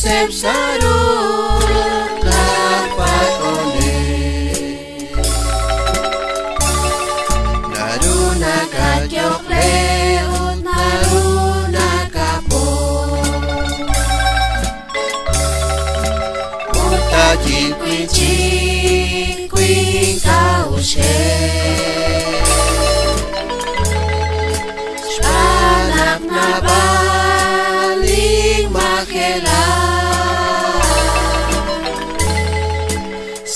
Joseph sarung lapat ulit naruna kadyok leot naruna kapon utaji kwici kwing kaushe anak na baling makela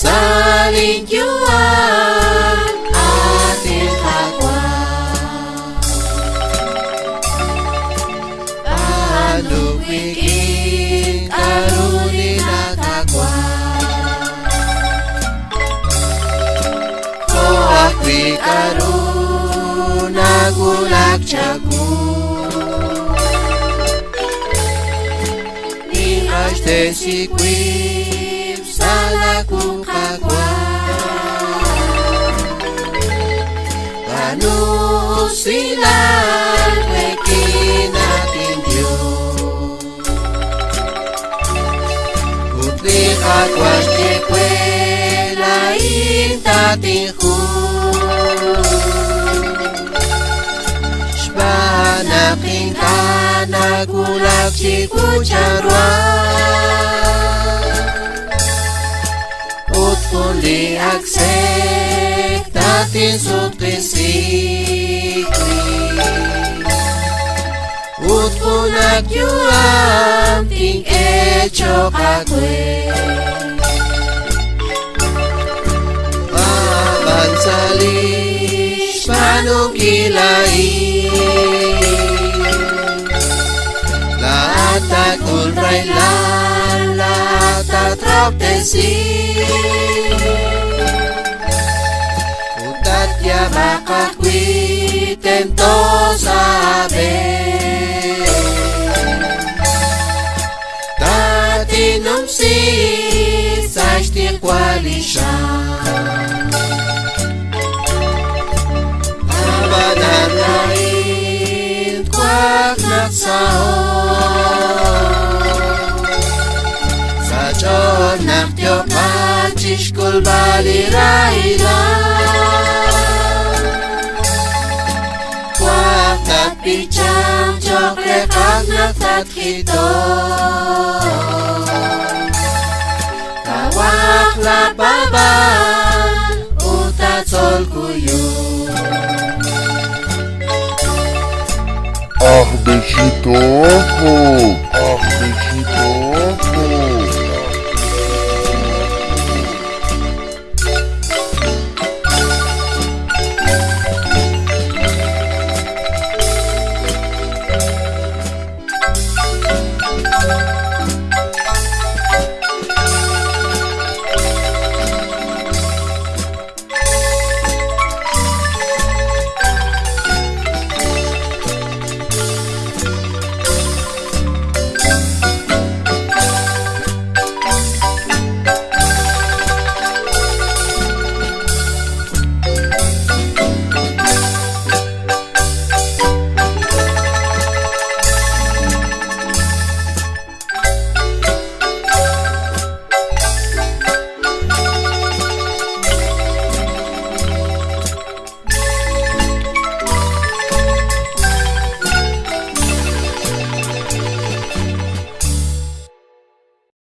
saling juang ating kapwa palupikin karunin nakakwa ko akwi karun nagulak jago Ashte si kwim salah kung kagwa Panu silang pekin natin Diyos Putli kagwas di kwe lain tating Shbanaking ka nagulak si kucharwa Utkundi aksek tatin sutkisikwi Utkunak yuam ting echo kakwe Pabansalis panong kilai Lahat kulray lan lahat troptesi Utat ya makakwi tento sabe Tatinum si sashti kwalisya Abanan lain kwak Sajon nak tiop macis kul baliraila Kwak tat picang jok lekak natat hito Kawak lapaban utat sol kuyuk Besito, besito.